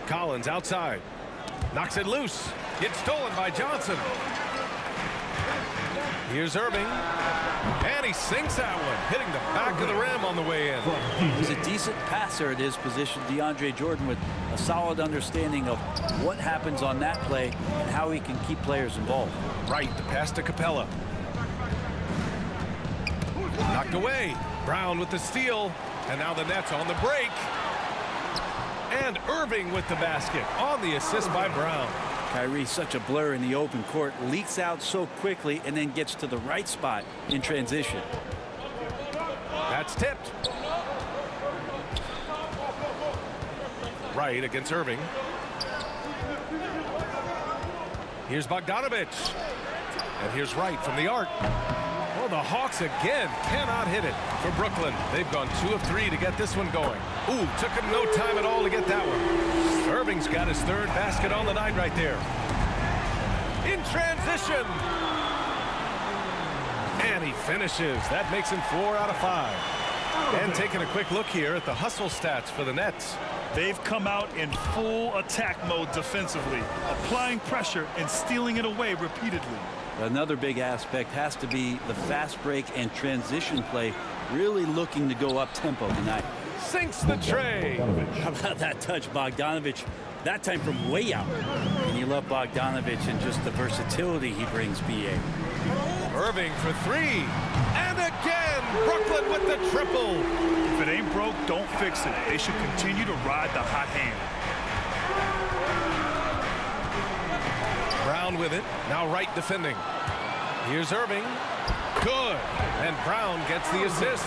Collins outside. Knocks it loose. Gets stolen by Johnson. Here's Irving. And he sinks that one, hitting the back of the rim on the way in. He's a decent passer at his position, DeAndre Jordan, with a solid understanding of what happens on that play and how he can keep players involved. Right, the pass to Capella. Knocked away. Brown with the steal. And now the Nets on the break. And Irving with the basket on the assist by Brown. Kyrie, such a blur in the open court, leaks out so quickly and then gets to the right spot in transition. That's tipped. Right against Irving. Here's Bogdanovich. And here's Wright from the arc. Well, the Hawks again cannot hit it for Brooklyn. They've gone 2 of 3 to get this one going. Ooh, took him no time at all to get that one. Irving's got his 3rd basket on the night right there. In transition. And he finishes. That makes him 4 out of 5. And taking a quick look here at the hustle stats for the Nets. They've come out in full attack mode defensively, applying pressure and stealing it away repeatedly. Another big aspect has to be the fast break and transition play, really looking to go up tempo tonight. Sinks the tray. How about that touch, Bogdanovich? That time from way out. And you love Bogdanovich and just the versatility he brings, BA. Irving for 3. And again, Brooklyn with the triple. If it ain't broke, don't fix it. They should continue to ride the hot hand. Brown with it. Now Wright defending. Here's Irving. Good. And Brown gets the assist.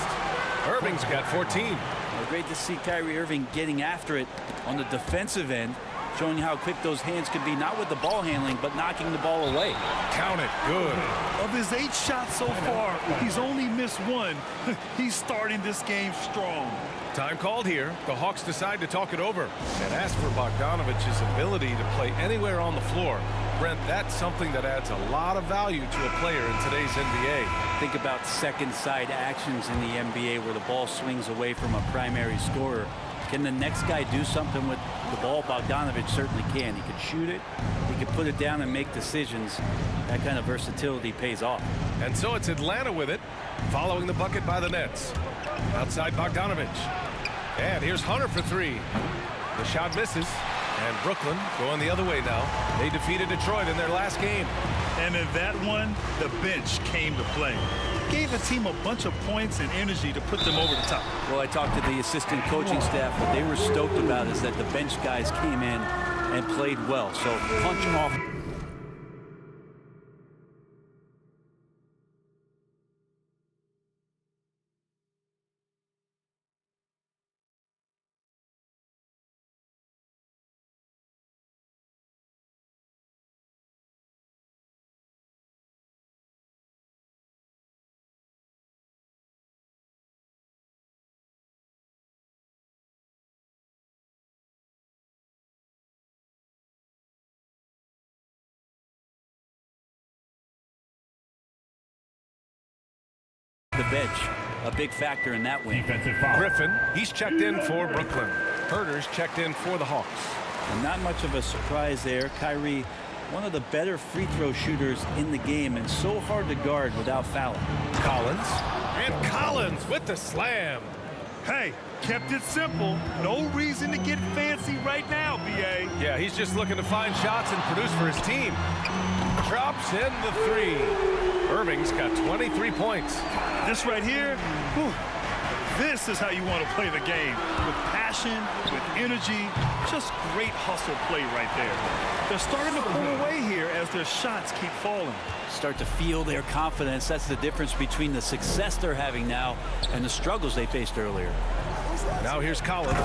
Irving's got 14. Well, great to see Kyrie Irving getting after it on the defensive end, showing how quick those hands can be, not with the ball handling, but knocking the ball away. Count it. Good. Of his 8 shots so far, he's only missed 1. He's starting this game strong. Time called here. The Hawks decide to talk it over. And as for Bogdanovich's ability to play anywhere on the floor, Brent, that's something that adds a lot of value to a player in today's NBA. Think about second side actions in the NBA where the ball swings away from a primary scorer. Can the next guy do something with the ball? Bogdanovich certainly can. He could shoot it. He could put it down and make decisions. That kind of versatility pays off. And so it's Atlanta with it, following the bucket by the Nets. Outside Bogdanovich. And here's Hunter for 3. The shot misses. And Brooklyn going the other way now. They defeated Detroit in their last game. And in that one, the bench came to play. Gave the team a bunch of points and energy to put them over the top. Well, I talked to the assistant coaching staff. What they were stoked about is that the bench guys came in and played well. So punch off. The bench, a big factor in that win. Griffin, he's checked in for Brooklyn. Herter's checked in for the Hawks. And not much of a surprise there. Kyrie, one of the better free throw shooters in the game and so hard to guard without fouling. Collins. And Collins with the slam. Hey, kept it simple. No reason to get fancy right now, BA. Yeah, he's just looking to find shots and produce for his team. Drops in the 3. Irving's got 23 points. This right here, whew, this is how you want to play the game. With passion, with energy, just great hustle play right there. They're starting to pull away here as their shots keep falling. Start to feel their confidence. That's the difference between the success they're having now and the struggles they faced earlier. Now here's Collins.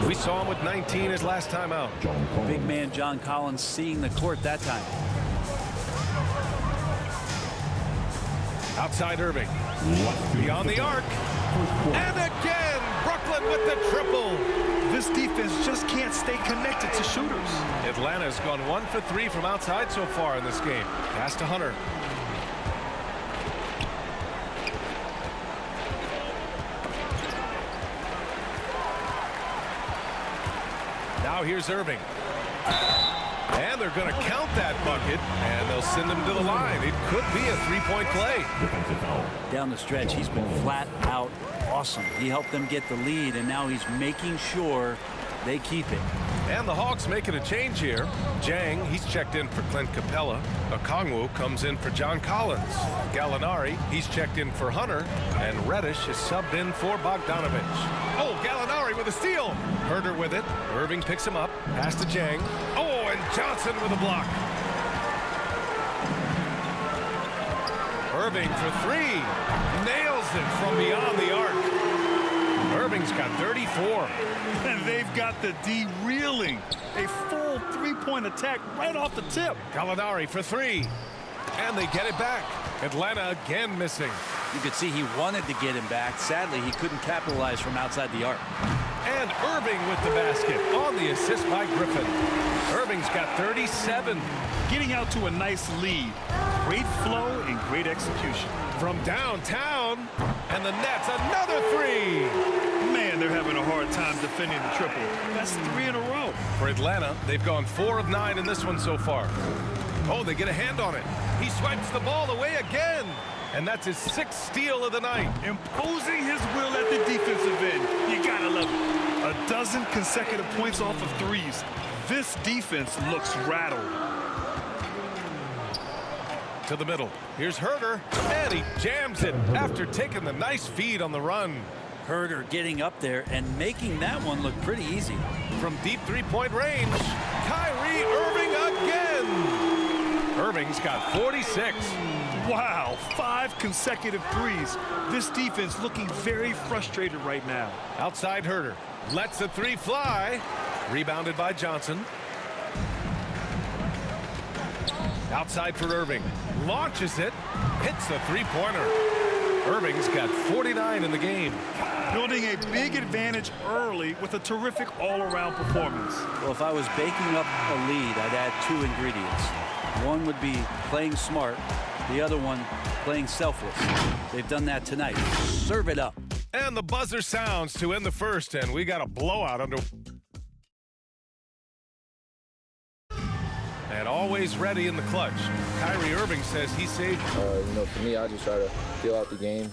We saw him with 19 his last time out. Big man John Collins seeing the court that time. Outside Irving. Beyond the arc. And again, Brooklyn with the triple. This defense just can't stay connected to shooters. Atlanta's gone 1 for 3 from outside so far in this game. Pass to Hunter. Now here's Irving. And they're going to count that bucket, and they'll send him to the line. It could be a three-point play. Down the stretch, he's been flat out awesome. He helped them get the lead, and now he's making sure they keep it. And the Hawks making a change here. Jang, he's checked in for Clint Capella. Okongwu comes in for John Collins. Gallinari, he's checked in for Hunter. And Reddish is subbed in for Bogdanovich. Oh, Gallinari with a steal. Herder with it. Irving picks him up. Pass to Jang. Oh, and Johnson with a block. Irving for three. Nails it from beyond the arc. Irving's got 34. And they've got the D reeling. A full three-point attack right off the tip. Gallinari for three. And they get it back. Atlanta again missing. You could see he wanted to get him back. Sadly, he couldn't capitalize from outside the arc. And Irving with the basket on the assist by Griffin. Irving's got 37. Getting out to a nice lead. Great flow and great execution. From downtown, and the Nets another three. Man, they're having a hard time defending the triple. That's 3 in a row. For Atlanta, they've gone 4 of 9 in this one so far. Oh, they get a hand on it. He swipes the ball away again. And that's his 6th steal of the night. Imposing his will at the defensive end. You gotta love it. A dozen consecutive points off of threes. This defense looks rattled. To the middle. Here's Herder, and he jams it after taking the nice feed on the run. Herder getting up there and making that one look pretty easy. From deep three-point range, Kyrie Irving again. Irving's got 46. Wow, 5 consecutive threes. This defense looking very frustrated right now. Outside Herder, lets the three fly. Rebounded by Johnson. Outside for Irving. Launches it. Hits the three-pointer. Irving's got 49 in the game. Building a big advantage early with a terrific all-around performance. Well, if I was baking up a lead, I'd add 2 ingredients. One would be playing smart. The other one, playing selfless. They've done that tonight. Serve it up. And the buzzer sounds to end the first, and we got a blowout under. And always ready in the clutch. Kyrie Irving says he saved. For me, I just try to feel out the game,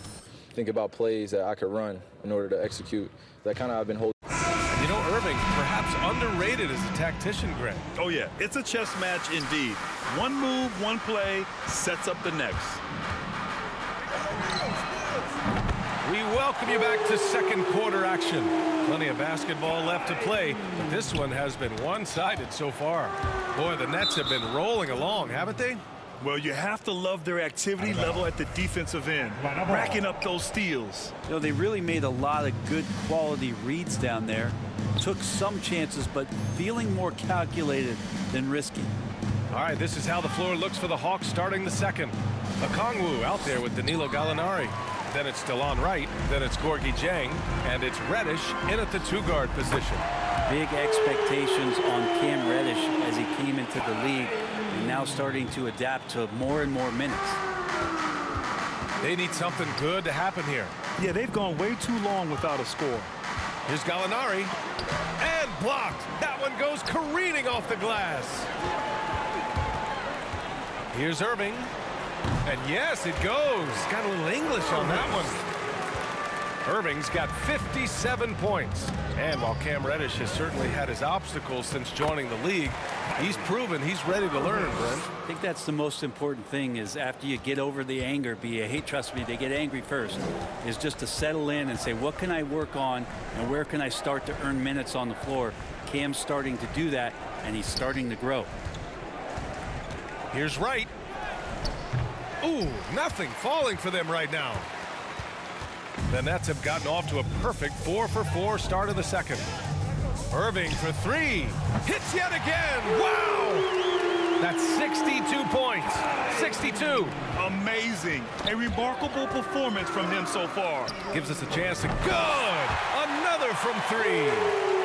think about plays that I could run in order to execute. That kind of I've been holding. You know, Irving, perhaps underrated as a tactician, Greg. Oh, yeah, it's a chess match indeed. One move, one play, sets up the next. We welcome you back to second quarter action. Plenty of basketball left to play, but this one has been one-sided so far. Boy, the Nets have been rolling along, haven't they? Well, you have to love their activity level at the defensive end, racking up those steals. You know, they really made a lot of good quality reads down there. Took some chances, but feeling more calculated than risky. All right, this is how the floor looks for the Hawks starting the second. Okongwu out there with Danilo Gallinari. Then it's DeLon Wright. Then it's Gorgui Dieng. And it's Reddish in at the 2-guard position. Big expectations on Cam Reddish as he came into the league and now starting to adapt to more and more minutes. They need something good to happen here. Yeah, they've gone way too long without a score. Here's Gallinari. And blocked. That one goes careening off the glass. Here's Irving. And yes, it goes. Got a little English on that one. Irving's got 57 points. And while Cam Reddish has certainly had his obstacles since joining the league, he's proven he's ready to learn, Brent. I think that's the most important thing is after you get over the anger, trust me, they get angry first, is just to settle in and say, what can I work on and where can I start to earn minutes on the floor? Cam's starting to do that, and he's starting to grow. Here's Wright. Ooh, nothing falling for them right now. The Nets have gotten off to a perfect 4-for-4 start of the second. Irving for three. Hits yet again. Wow! That's 62 points. 62. Amazing. A remarkable performance from him so far. Gives us a chance to good. Another from three.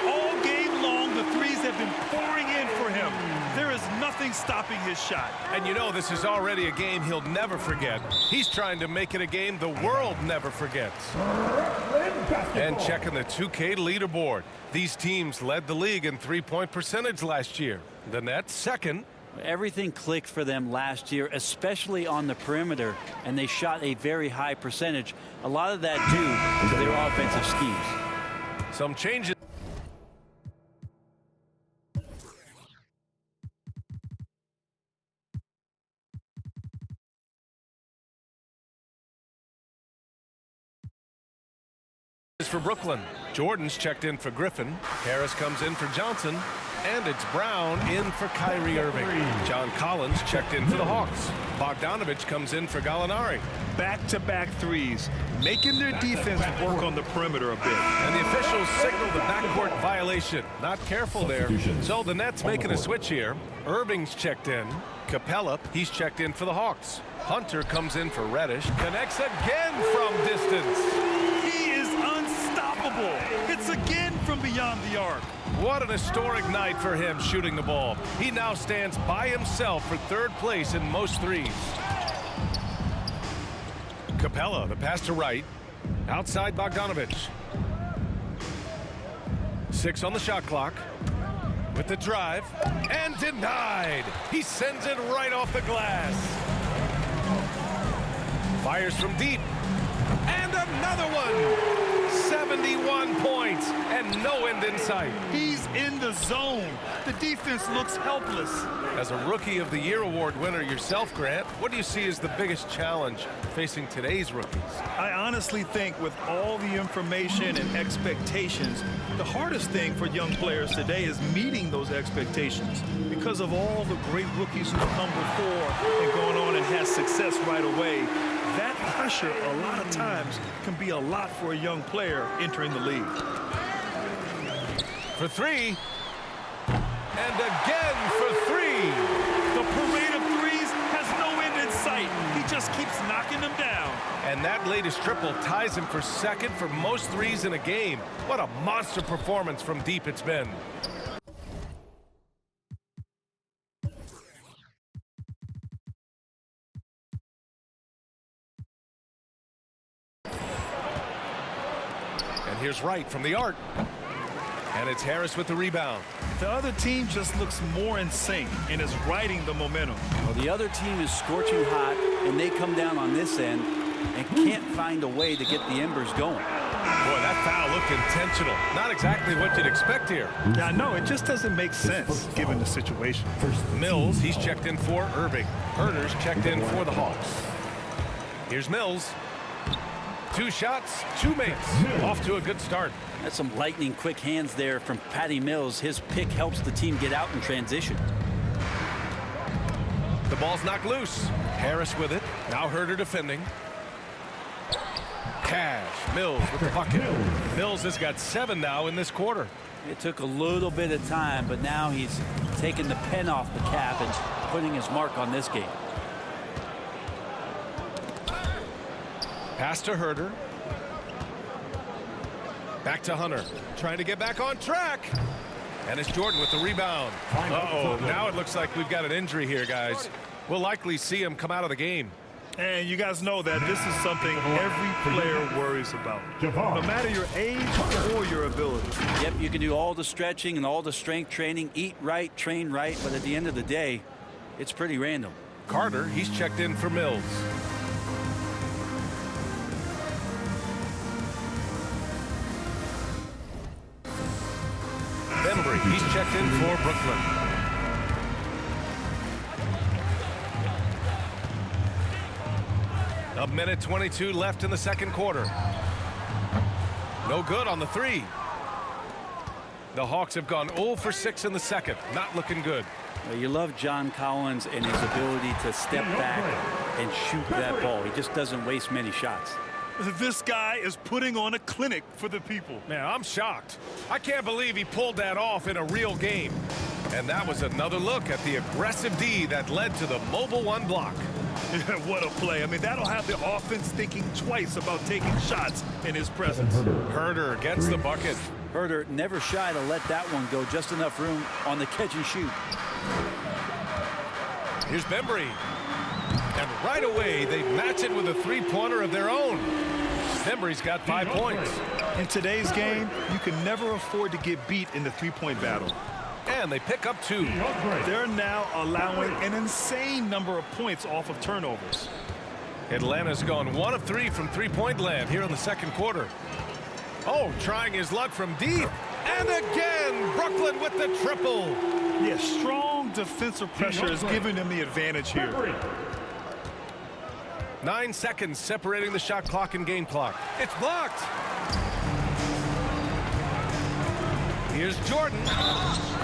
All game long, the threes have been pouring in for him. There is nothing really stopping his shot. And you know this is already a game he'll never forget. He's trying to make it a game the world never forgets. And checking the 2K leaderboard. These teams led the league in three-point percentage last year. The Nets second. Everything clicked for them last year, especially on the perimeter, and they shot a very high percentage. A lot of that due to their offensive schemes. Some changes. For Brooklyn. Jordan's checked in for Griffin. Harris comes in for Johnson. And it's Brown in for Kyrie Irving. John Collins checked in for the Hawks. Bogdanovich comes in for Gallinari. Back-to-back threes, making their defense work on the perimeter a bit. And the officials signal the backcourt violation. Not careful there. So the Nets making a switch here. Irving's checked in. Capella, he's checked in for the Hawks. Hunter comes in for Reddish. Connects again from distance. He is unstoppable. Hits again from beyond the arc. What an historic night for him shooting the ball. He now stands by himself for third place in most threes. Capella, the pass to Wright. Outside Bogdanovich. 6 on the shot clock. With the drive. And denied. He sends it right off the glass. Fires from deep. And another one. 71 points and no end in sight. He's in the zone. The defense looks helpless. As a Rookie of the Year award winner yourself, Grant, what do you see as the biggest challenge facing today's rookies? I honestly think with all the information and expectations, the hardest thing for young players today is meeting those expectations. Because of all the great rookies who have come before and gone on and had success right away, that pressure a lot of times can be a lot for a young player entering the league. For three. And again for three. The parade of threes has no end in sight. He just keeps knocking them down. And that latest triple ties him for second for most threes in a game. What a monster performance from deep it's been. And here's Wright from the arc. And it's Harris with the rebound. The other team just looks more in sync and is riding the momentum. Well, the other team is scorching hot, and they come down on this end and can't find a way to get the embers going. Boy, that foul looked intentional. Not exactly what you'd expect here. Yeah, no, it just doesn't make sense given the situation. Mills, he's checked in for Irving. Herder's checked in for the Hawks. Here's Mills. 2 shots, 2 makes. Off to a good start. That's some lightning quick hands there from Patty Mills. His pick helps the team get out in transition. The ball's knocked loose. Harris with it. Now Herder defending. Cash. Mills with the bucket. Mills has got 7 now in this quarter. It took a little bit of time, but now he's taking the pen off the cap and putting his mark on this game. Pass to Herder. Back to Hunter. Trying to get back on track. And it's Jordan with the rebound. Uh-oh. Now it looks like we've got an injury here, guys. We'll likely see him come out of the game. And you guys know that this is something every player worries about. No matter your age or your ability. Yep, you can do all the stretching and all the strength training, eat right, train right, but at the end of the day, it's pretty random. Carter, he's checked in for Mills. Bembry, he's checked in for Brooklyn. A minute 22 left in the second quarter. No good on the 3. The Hawks have gone 0 for 6 in the second. Not looking good. Well, you love John Collins and his ability to step back and shoot that ball. He just doesn't waste many shots. This guy is putting on a clinic for the people. Man, I'm shocked. I can't believe he pulled that off in a real game. And that was another look at the aggressive D that led to the mobile 1 block. What a play. I mean, that'll have the offense thinking twice about taking shots in his presence. Herder gets the bucket. Herder never shy to let that one go. Just enough room on the catch and shoot. Here's Bembry. And right away, they match it with a three-pointer of their own. Bembry's got 5 points. In today's game, you can never afford to get beat in the three-point battle. And they pick up 2. They're now allowing an insane number of points off of turnovers. Atlanta's gone 1 of 3 from three-point land here in the second quarter. Oh, trying his luck from deep. And again, Brooklyn with the triple. Yeah, strong defensive pressure is giving them the advantage here. 9 seconds separating the shot clock and game clock. It's blocked. Here's Jordan.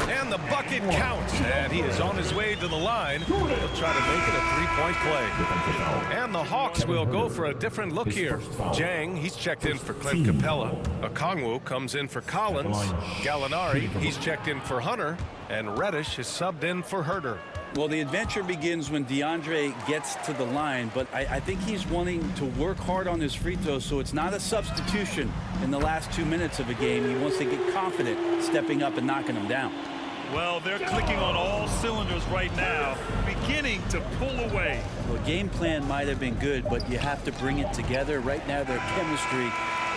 And the bucket counts. And he is on his way to the line. He'll try to make it a three-point play. And the Hawks will go for a different look here. Jang, he's checked in for Clint Capella. Okongwu comes in for Collins. Gallinari, he's checked in for Hunter. And Reddish is subbed in for Herter. Well, the adventure begins when DeAndre gets to the line, but I think he's wanting to work hard on his free throws, so it's not a substitution in the last 2 minutes of a game. He wants to get confident stepping up and knocking them down. Well, they're clicking on all cylinders right now, beginning to pull away. Well, game plan might have been good, but you have to bring it together. Right now, their chemistry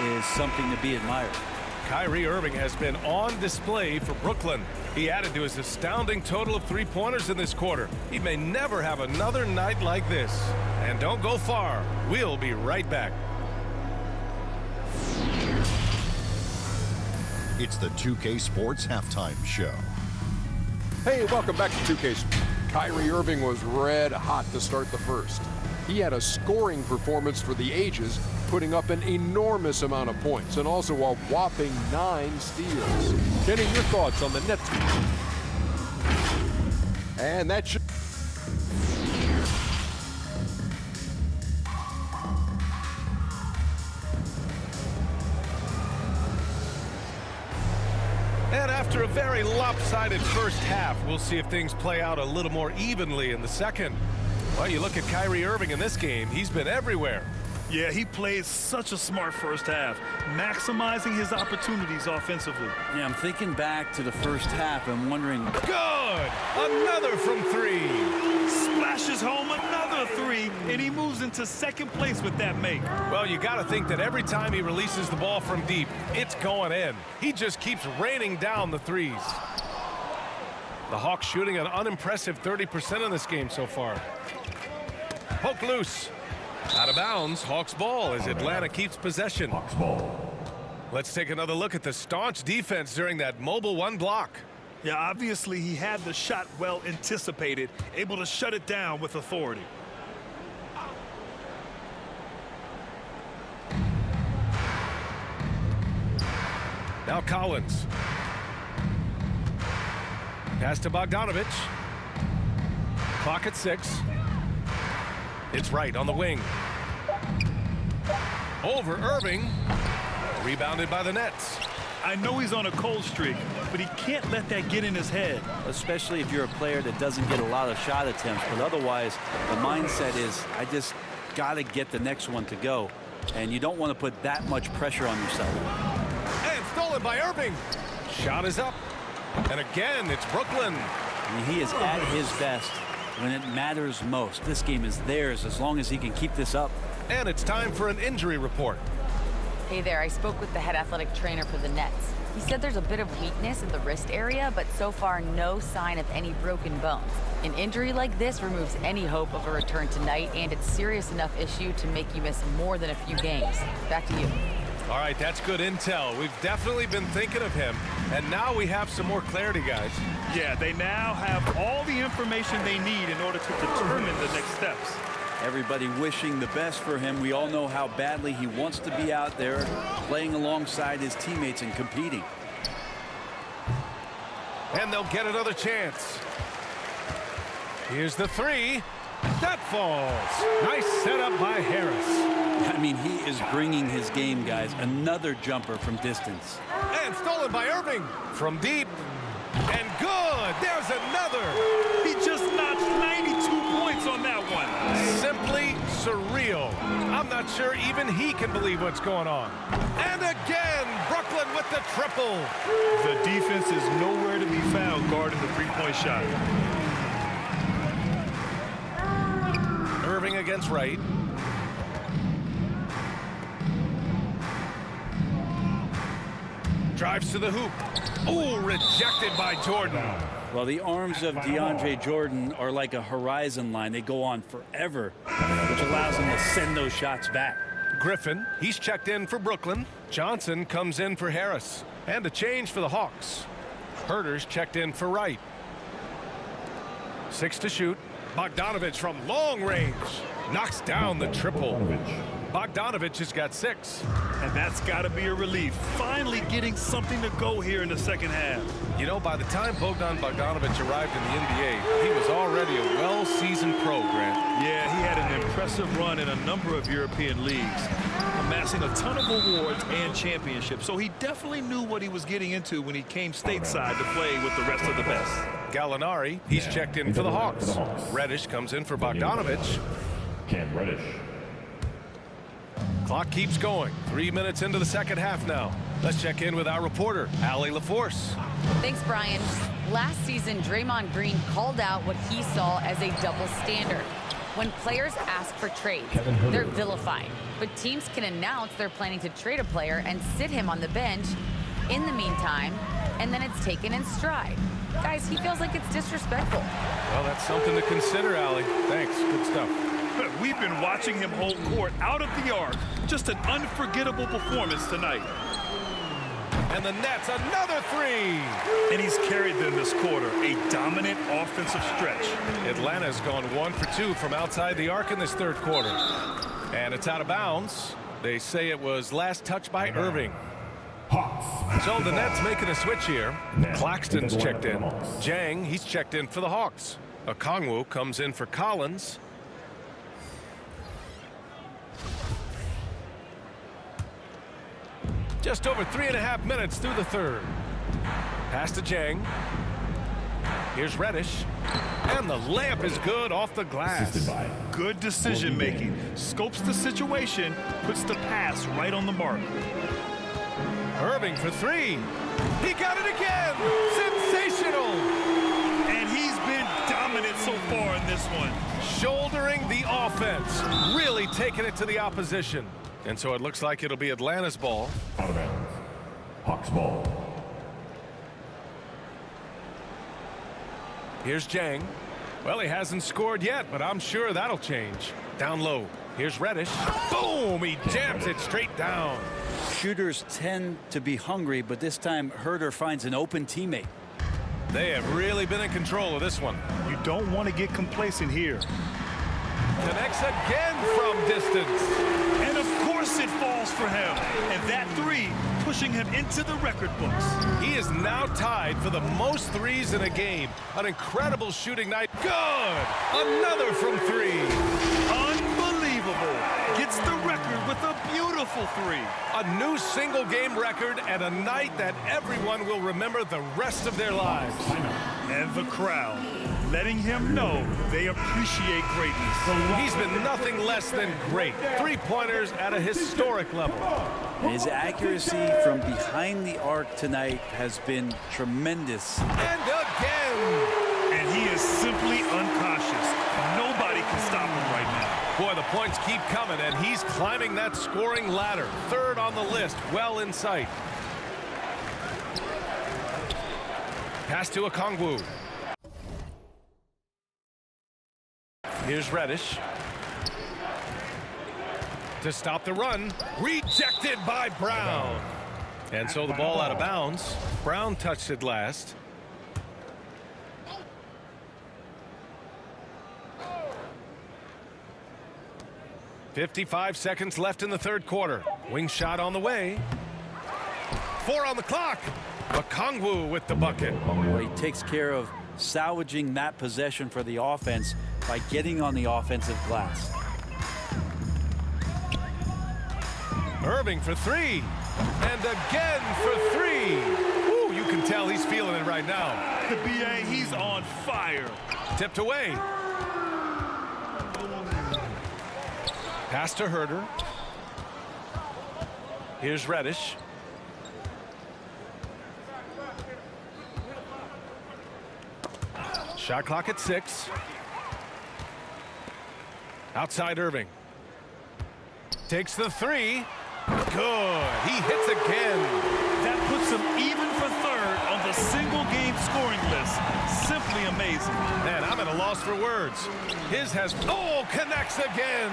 is something to be admired. Kyrie Irving has been on display for Brooklyn. He added to his astounding total of three-pointers in this quarter. He may never have another night like this. And don't go far. We'll be right back. It's the 2K Sports Halftime Show. Hey, welcome back to 2K. Kyrie Irving was red hot to start the first. He had a scoring performance for the ages, putting up an enormous amount of points and also a whopping 9 steals. Kenny, your thoughts on the Nets? And that should... And after a very lopsided first half, we'll see if things play out a little more evenly in the second. Well, you look at Kyrie Irving in this game, he's been everywhere. Yeah, he played such a smart first half, maximizing his opportunities offensively. Yeah, I'm thinking back to the first half and wondering... Good! Another from 3. Splashes home another 3, and he moves into second place with that make. Well, you got to think that every time he releases the ball from deep, it's going in. He just keeps raining down the threes. The Hawks shooting an unimpressive 30% in this game so far. Poke loose. Out of bounds, Hawks ball as Atlanta keeps possession. Hawks ball. Let's take another look at the staunch defense during that mobile 1 block. Yeah, obviously he had the shot well anticipated, able to shut it down with authority. Now Collins. Pass to Bogdanovich. Clock at 6. It's right on the wing. Over Irving. Rebounded by the Nets. I know he's on a cold streak, but he can't let that get in his head. Especially if you're a player that doesn't get a lot of shot attempts. But otherwise, the mindset is, I just got to get the next one to go. And you don't want to put that much pressure on yourself. And stolen by Irving. Shot is up. And again, it's Brooklyn. I mean, he is at his best when it matters most. This game is theirs as long as he can keep this up. And it's time for an injury report. Hey there, I spoke with the head athletic trainer for the Nets. He said there's a bit of weakness in the wrist area, but so far no sign of any broken bones. An injury like this removes any hope of a return tonight, and it's a serious enough issue to make you miss more than a few games. Back to you. All right, that's good intel. We've definitely been thinking of him, and now we have some more clarity, guys. Yeah, they now have all the information they need in order to determine the next steps. Everybody wishing the best for him. We all know how badly he wants to be out there playing alongside his teammates and competing. And they'll get another chance. Here's the 3. That falls. Nice setup by Harris. I mean, he is bringing his game, guys. Another jumper from distance. And stolen by Irving from deep. And good. There's another. He just notched 92 points on that one. Simply surreal. I'm not sure even he can believe what's going on. And again, Brooklyn with the triple. The defense is nowhere to be found guarding the three-point shot. against right. Drives to the hoop. Ooh, rejected by Jordan. Well, the arms of DeAndre Jordan are like a horizon line. They go on forever, which allows him to send those shots back. Griffin, he's checked in for Brooklyn. Johnson comes in for Harris. And a change for the Hawks. Herter's checked in for Wright. 6 to shoot. Bogdanovich from long range knocks down the triple. Bogdanovich has got 6. And that's got to be a relief. Finally getting something to go here in the second half. You know, by the time Bogdan Bogdanovich arrived in the NBA, he was already a well-seasoned pro, Grant. Yeah, he had an impressive run in a number of European leagues, amassing a ton of awards and championships. So he definitely knew what he was getting into when he came stateside to play with the rest of the best. Gallinari, he's checked in for the Hawks. Reddish comes in for Bogdanovich. Cam Reddish. Clock keeps going. 3 minutes into the second half now. Let's check in with our reporter, Allie LaForce. Thanks, Brian. Last season, Draymond Green called out what he saw as a double standard. When players ask for trades, they're vilified. But teams can announce they're planning to trade a player and sit him on the bench in the meantime, and then it's taken in stride. Guys, he feels like it's disrespectful. Well, that's something to consider, Allie. Thanks. Good stuff. We've been watching him hold court out of the arc. Just an unforgettable performance tonight. And the Nets, another 3. And he's carried them this quarter. A dominant offensive stretch. Atlanta's gone 1 for 2 from outside the arc in this third quarter. And it's out of bounds. They say it was last touched by Irving. So the Nets making a switch here. Claxton's checked in. Jang, he's checked in for the Hawks. Okongwu comes in for Collins. Just over 3.5 minutes through the third. Pass to Jang. Here's Reddish. And the layup is good off the glass. Good decision making. Scopes the situation, puts the pass right on the mark. Irving for 3. He got it again. Sensational. And he's been dominant so far in this one. Shouldering the offense. Really taking it to the opposition. And so it looks like it'll be Atlanta's ball. Out of bounds. Hawks ball. Here's Jang. Well, he hasn't scored yet, but I'm sure that'll change. Down low. Here's Reddish. Boom! He jams it straight down. Shooters tend to be hungry, but this time Herter finds an open teammate. They have really been in control of this one. You don't want to get complacent here. Connects again from distance. And of course it falls for him. And that 3 pushing him into the record books. He is now tied for the most 3s in a game. An incredible shooting night. Good! Another from 3. Unbelievable. Gets the record with a beautiful 3. A new single game record and a night that everyone will remember the rest of their lives. And the crowd letting him know they appreciate greatness. He's been nothing less than great. 3-pointers at a historic level. His accuracy from behind the arc tonight has been tremendous. And again. And he is simply uncautious. Nobody can stop him right now. Boy, the points keep coming, and he's climbing that scoring ladder. 3rd on the list, well in sight. Pass to Okongwu. Here's Reddish. To stop the run. Rejected by Brown. And so the ball out of bounds. Brown touched it last. .55 seconds left in the third quarter. Wing shot on the way. 4 on the clock. Okongwu with the bucket. Well, he takes care of salvaging that possession for the offense by getting on the offensive glass. Irving for 3. And again for 3. Ooh, you can tell he's feeling it right now. The BA, he's on fire. Tipped away. Pass to Herter. Here's Reddish. Shot clock at 6. Outside Irving. Takes the three. Good. He hits again. That puts him even for third on the single-game scoring list. Simply amazing. Man, I'm at a loss for words. His has... Oh, connects again.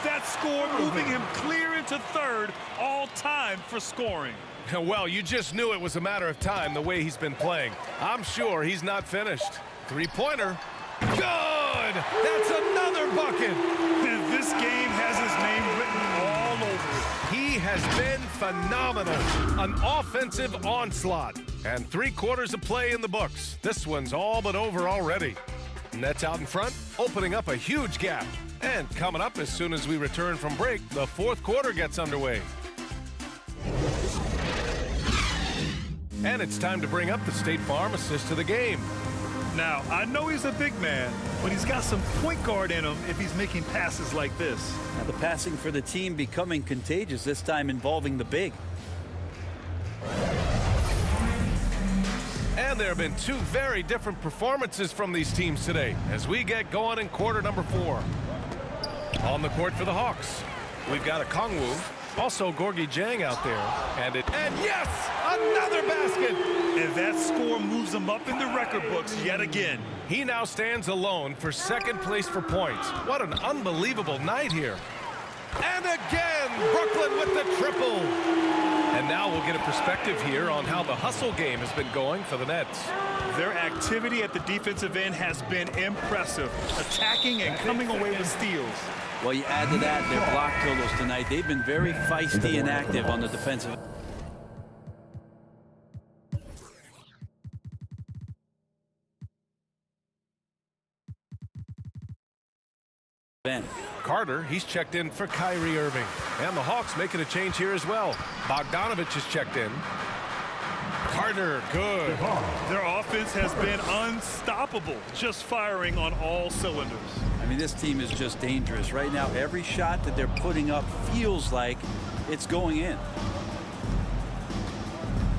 That score moving him clear into third all-time for scoring. Well, you just knew it was a matter of time the way he's been playing. I'm sure he's not finished. Three-pointer. Good! That's another bucket. This game has his name written all over it. He has been phenomenal. An offensive onslaught. And 3/4 of play in the books. This one's all but over already. Nets out in front, opening up a huge gap. And coming up as soon as we return from break, the fourth quarter gets underway. And it's time to bring up the State Farm assist to the game. Now, I know he's a big man, but he's got some point guard in him if he's making passes like this. Now the passing for the team becoming contagious, this time involving the big. And there have been two very different performances from these teams today as we get going in quarter number 4. On the court for the Hawks, we've got a Kongwu, also Gorgie Jang out there, and yes, another basket! And that score moves him up in the record books yet again. He now stands alone for second place for points. What an unbelievable night here. And again, Brooklyn with the triple. And now we'll get a perspective here on how the hustle game has been going for the Nets. Their activity at the defensive end has been impressive, attacking and coming away with steals. Well, you add to that their block totals tonight. They've been very feisty and active on the defensive end. Carter, he's checked in for Kyrie Irving. And the Hawks making a change here as well. Bogdanovich is checked in. Carter, good. Their offense has been unstoppable, just firing on all cylinders. I mean, this team is just dangerous. Right now, every shot that they're putting up feels like it's going in.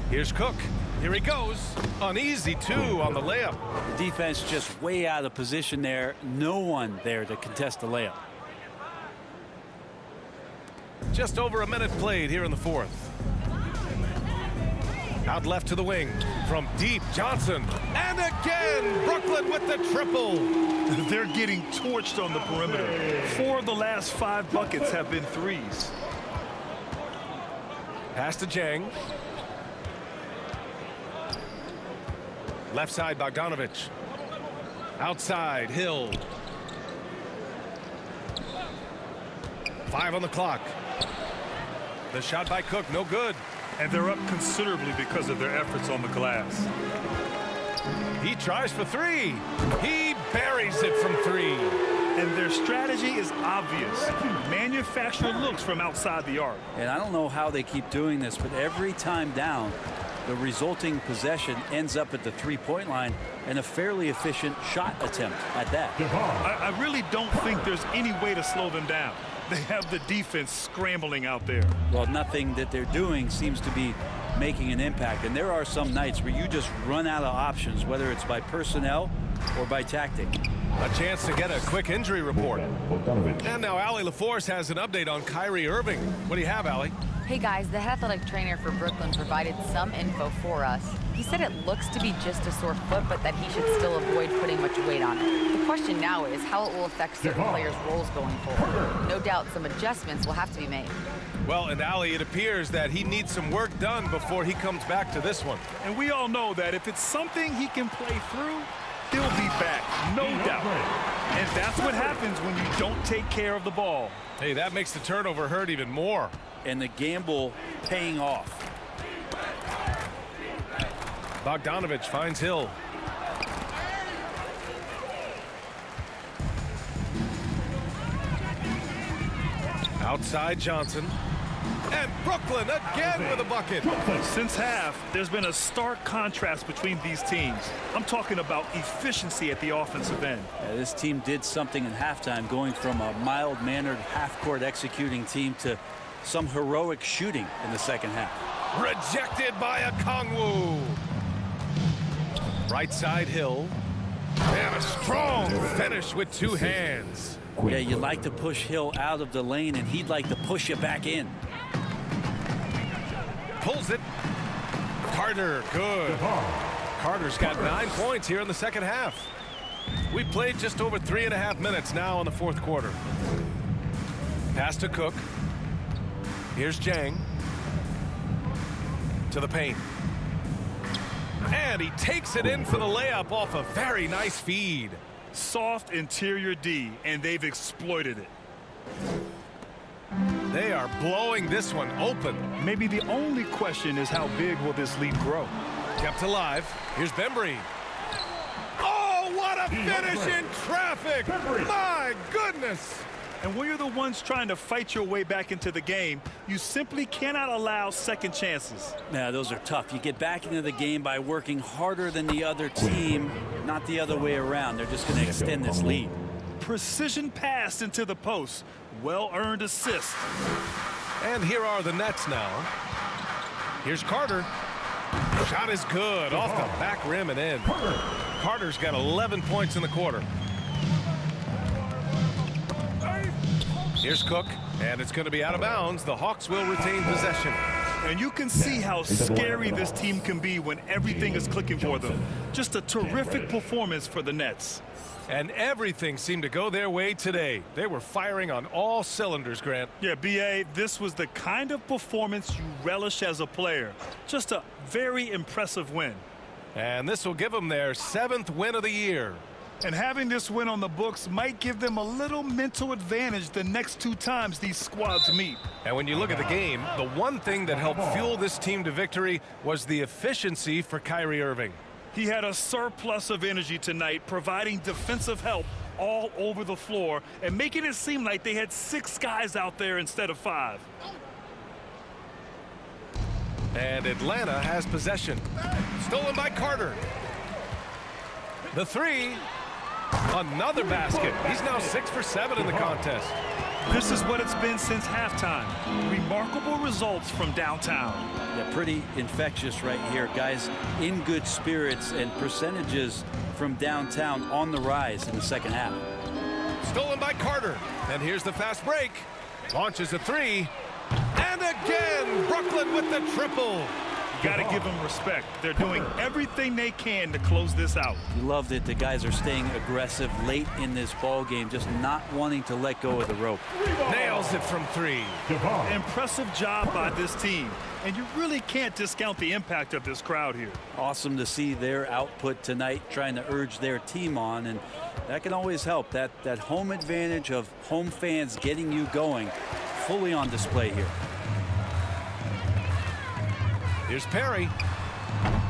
Here's Cook. Here he goes. An easy 2 on the layup. The defense just way out of position there. No one there to contest the layup. Just over a minute played here in the fourth. Out left to the wing. From deep, Johnson. And again, Brooklyn with the triple. They're getting torched on the perimeter. 4 of the last 5 buckets have been threes. Pass to Jang. Left side, Bogdanovich. Outside, Hill. 5 on the clock. The shot by Cook, no good. And they're up considerably because of their efforts on the glass. He tries for 3. He buries it from 3. And their strategy is obvious. Manufacture looks from outside the arc. And I don't know how they keep doing this, but every time down, the resulting possession ends up at the three-point line and a fairly efficient shot attempt at that. I really don't think there's any way to slow them down. They have the defense scrambling out there. Well, nothing that they're doing seems to be making an impact. And there are some nights where you just run out of options, whether it's by personnel or by tactic. A chance to get a quick injury report. And now Allie LaForce has an update on Kyrie Irving. What do you have, Allie? Hey guys, the head athletic trainer for Brooklyn provided some info for us. He said it looks to be just a sore foot, but that he should still avoid putting much weight on it. The question now is how it will affect certain players' roles going forward. No doubt some adjustments will have to be made. Well, and Allie, it appears that he needs some work done before he comes back to this one. And we all know that if it's something he can play through, he'll be back, no doubt. And that's what happens when you don't take care of the ball. Hey, that makes the turnover hurt even more. And the gamble paying off. Bogdanovich finds Hill. Outside Johnson. And Brooklyn again with a bucket. Since half, there's been a stark contrast between these teams. I'm talking about efficiency at the offensive end. Yeah, this team did something in halftime, going from a mild-mannered half-court executing team to some heroic shooting in the second half. Rejected by a Kongwu. Right side Hill. And a strong finish with 2 hands. Yeah, you'd like to push Hill out of the lane, and he'd like to push you back in. Pulls it. Carter, good. Carter's got 9 points here in the second half. We played just over 3.5 minutes now in the fourth quarter. Pass to Cook. Here's Jang. To the paint. And he takes it in for the layup off a very nice feed. Soft interior D, and they've exploited it. They are blowing this one open. Maybe the only question is how big will this lead grow? Kept alive. Here's Bembry. Oh, what a finish in traffic! My goodness! And when you're the ones trying to fight your way back into the game, you simply cannot allow second chances. Yeah, those are tough. You get back into the game by working harder than the other team, not the other way around. They're just going to extend this lead. Precision pass into the post. Well-earned assist. And here are the Nets now. Here's Carter. Shot is good. Off the back rim and in. Carter's got 11 points in the quarter. Here's Cook, and it's going to be out of bounds. The Hawks will retain possession. And you can see how scary this team can be when everything is clicking for them. Just a terrific performance for the Nets. And everything seemed to go their way today. They were firing on all cylinders, Grant. Yeah, B.A., this was the kind of performance you relish as a player. Just a very impressive win. And this will give them their 7th win of the year. And having this win on the books might give them a little mental advantage the next 2 times these squads meet. And when you look at the game, the one thing that helped fuel this team to victory was the efficiency for Kyrie Irving. He had a surplus of energy tonight, providing defensive help all over the floor and making it seem like they had 6 guys out there instead of 5. And Atlanta has possession. Stolen by Carter. The 3. Another basket. He's now 6 for 7 in the contest. This is what it's been since halftime. Remarkable results from downtown. Yeah, pretty infectious right here. Guys in good spirits, and percentages from downtown on the rise in the second half. Stolen by Carter. And here's the fast break. Launches a 3. And again, Brooklyn with the triple. Got to give them respect. They're doing everything they can to close this out. You love that the guys are staying aggressive late in this ball game, just not wanting to let go of the rope. Nails it from 3. Impressive job by this team. And you really can't discount the impact of this crowd here. Awesome to see their output tonight, trying to urge their team on, and that can always help. That home advantage of home fans getting you going, fully on display here. Here's Perry.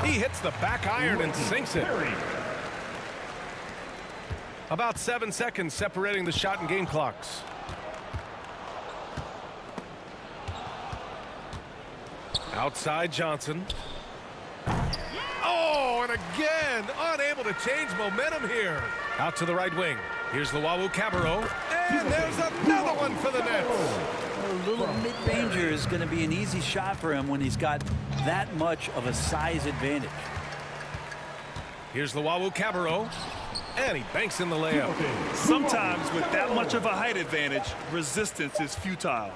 He hits the back iron and sinks it. About 7 seconds separating the shot and game clocks. Outside Johnson. Oh, and again, unable to change momentum here. Out to the right wing. Here's Luwawu Cabarrot. And there's another one for the Nets. A little mid-ranger is going to be an easy shot for him when he's got that much of a size advantage. Here's Luwawu Cabarrot. And he banks in the layup. Sometimes with that much of a height advantage, resistance is futile.